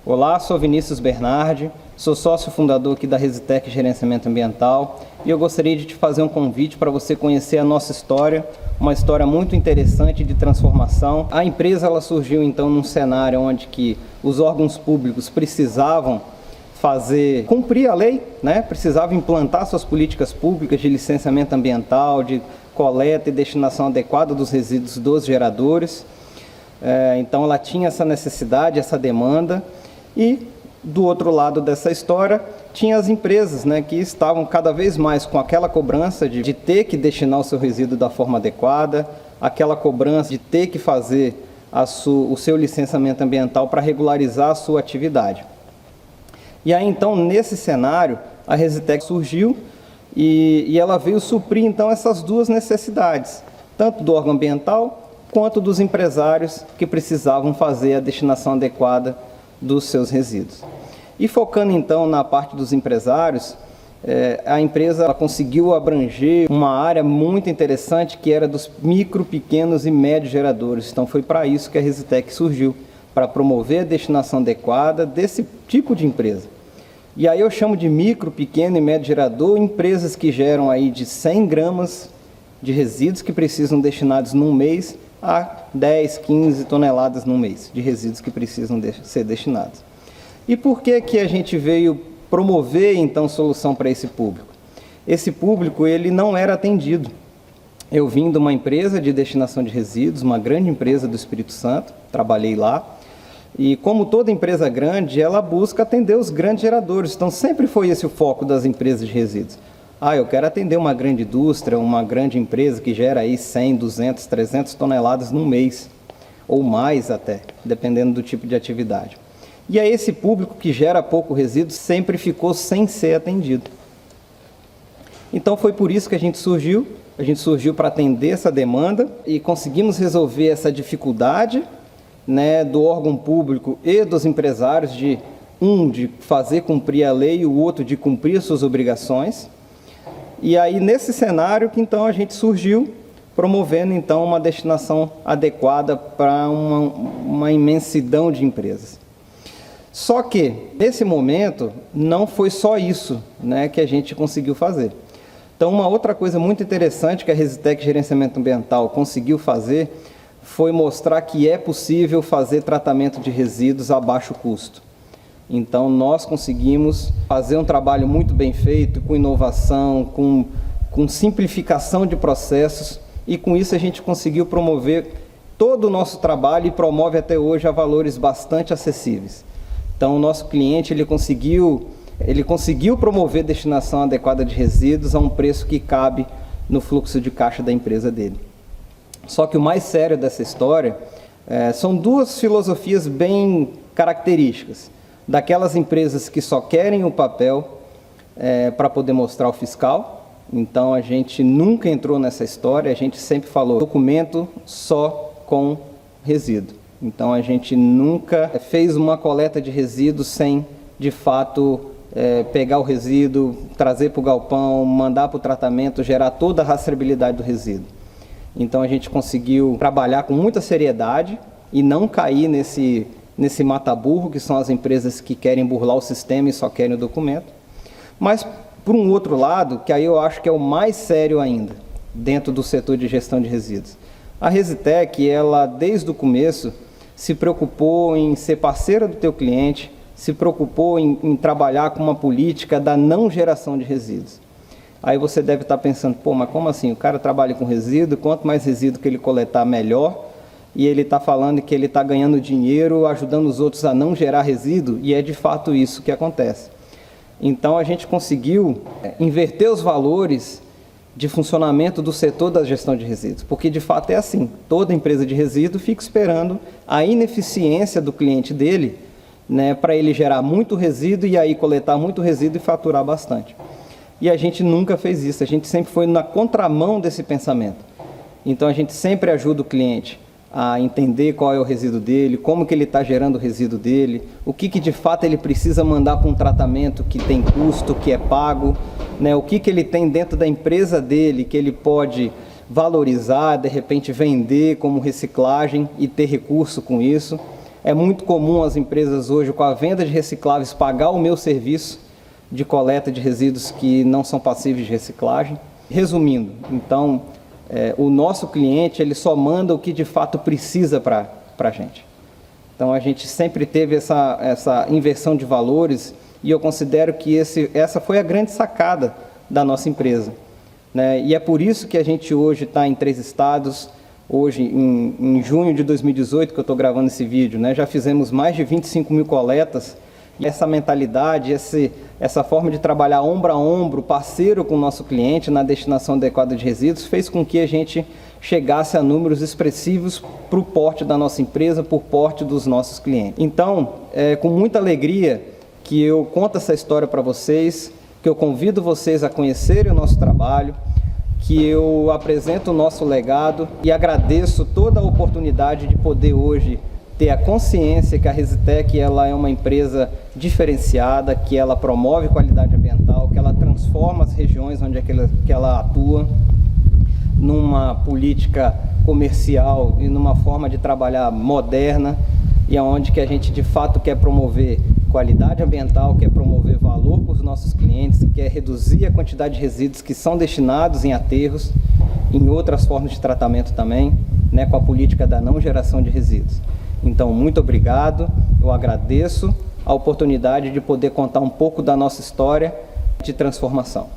Olá, sou Vinícius Bernardi, sou sócio fundador aqui da Resitec Gerenciamento Ambiental e eu gostaria de te fazer um convite para você conhecer a nossa história, uma história muito interessante de transformação. A empresa ela surgiu então num cenário onde que os órgãos públicos precisavam cumprir a lei, né? Precisavam implantar suas políticas públicas de licenciamento ambiental, de coleta e destinação adequada dos resíduos dos geradores. Então ela tinha essa necessidade, essa demanda. E do outro lado dessa história, tinha as empresas, né, que estavam cada vez mais com aquela cobrança de ter que destinar o seu resíduo da forma adequada, aquela cobrança de ter que fazer o seu licenciamento ambiental para regularizar a sua atividade. E aí então, nesse cenário, a Resitec surgiu e ela veio suprir então essas duas necessidades, tanto do órgão ambiental quanto dos empresários que precisavam fazer a destinação adequada dos seus resíduos. E focando então na parte dos empresários, a empresa ela conseguiu abranger uma área muito interessante que era dos micro, pequenos e médios geradores. Então foi para isso que a Resitec surgiu, para promover a destinação adequada desse tipo de empresa. E aí eu chamo de micro, pequeno e médio gerador, empresas que geram aí de 100 gramas de resíduos que precisam destinados num mês a 10, 15 toneladas no mês de resíduos que precisam ser destinados. E por que que a gente veio promover, então, solução para esse público? Esse público, ele não era atendido. Eu vim de uma empresa de destinação de resíduos, uma grande empresa do Espírito Santo, trabalhei lá, e como toda empresa grande, ela busca atender os grandes geradores, então sempre foi esse o foco das empresas de resíduos. Eu quero atender uma grande indústria, uma grande empresa que gera aí 100, 200, 300 toneladas num mês, ou mais até, dependendo do tipo de atividade. E aí esse público que gera pouco resíduo sempre ficou sem ser atendido. Então foi por isso que a gente surgiu para atender essa demanda e conseguimos resolver essa dificuldade, né, do órgão público e dos empresários de fazer cumprir a lei e o outro de cumprir suas obrigações. E aí, nesse cenário, que então a gente surgiu, promovendo então uma destinação adequada para uma imensidão de empresas. Só que, nesse momento, não foi só isso, né, que a gente conseguiu fazer. Então, uma outra coisa muito interessante que a Resitec Gerenciamento Ambiental conseguiu fazer foi mostrar que é possível fazer tratamento de resíduos a baixo custo. Então, nós conseguimos fazer um trabalho muito bem feito, com inovação, com simplificação de processos, e com isso a gente conseguiu promover todo o nosso trabalho e promove até hoje a valores bastante acessíveis. Então, o nosso cliente ele conseguiu promover destinação adequada de resíduos a um preço que cabe no fluxo de caixa da empresa dele. Só que o mais sério dessa história são duas filosofias bem características. Daquelas empresas que só querem o papel para poder mostrar ao fiscal. Então, a gente nunca entrou nessa história, a gente sempre falou documento só com resíduo. Então, a gente nunca fez uma coleta de resíduos sem, de fato, pegar o resíduo, trazer para o galpão, mandar para o tratamento, gerar toda a rastreabilidade do resíduo. Então, a gente conseguiu trabalhar com muita seriedade e não cair nesse mata-burro, que são as empresas que querem burlar o sistema e só querem o documento. Mas, por um outro lado, que aí eu acho que é o mais sério ainda, dentro do setor de gestão de resíduos. A Resitec, ela, desde o começo, se preocupou em ser parceira do teu cliente, se preocupou em trabalhar com uma política da não geração de resíduos. Aí você deve estar pensando, mas como assim? O cara trabalha com resíduo, quanto mais resíduo que ele coletar, melhor. E ele está falando que ele está ganhando dinheiro, ajudando os outros a não gerar resíduo, e é de fato isso que acontece. Então a gente conseguiu inverter os valores de funcionamento do setor da gestão de resíduos, porque de fato é assim, toda empresa de resíduo fica esperando a ineficiência do cliente dele, né, para ele gerar muito resíduo e aí coletar muito resíduo e faturar bastante. E a gente nunca fez isso, a gente sempre foi na contramão desse pensamento. Então a gente sempre ajuda o cliente a entender qual é o resíduo dele, como que ele está gerando o resíduo dele, o que de fato ele precisa mandar para um tratamento que tem custo, que é pago, né? O que ele tem dentro da empresa dele que ele pode valorizar, de repente vender como reciclagem e ter recurso com isso. É muito comum as empresas hoje, com a venda de recicláveis, pagar o meu serviço de coleta de resíduos que não são passíveis de reciclagem. Resumindo, então, o nosso cliente ele só manda o que de fato precisa para a gente. Então, a gente sempre teve essa inversão de valores e eu considero que essa foi a grande sacada da nossa empresa, né? E é por isso que a gente hoje está em 3 estados. Hoje, em junho de 2018, que eu estou gravando esse vídeo, né, já fizemos mais de 25 mil coletas. E essa mentalidade, essa forma de trabalhar ombro a ombro, parceiro com o nosso cliente na destinação adequada de resíduos, fez com que a gente chegasse a números expressivos para o porte da nossa empresa, por porte dos nossos clientes. Então, com muita alegria que eu conto essa história para vocês, que eu convido vocês a conhecerem o nosso trabalho, que eu apresento o nosso legado e agradeço toda a oportunidade de poder hoje ter a consciência que a Resitec ela é uma empresa diferenciada, que ela promove qualidade ambiental, que ela transforma as regiões onde que ela atua numa política comercial e numa forma de trabalhar moderna, e aonde que a gente de fato quer promover qualidade ambiental, quer promover valor para os nossos clientes, quer reduzir a quantidade de resíduos que são destinados em aterros, em outras formas de tratamento também, né, com a política da não geração de resíduos. Então, muito obrigado, eu agradeço a oportunidade de poder contar um pouco da nossa história de transformação.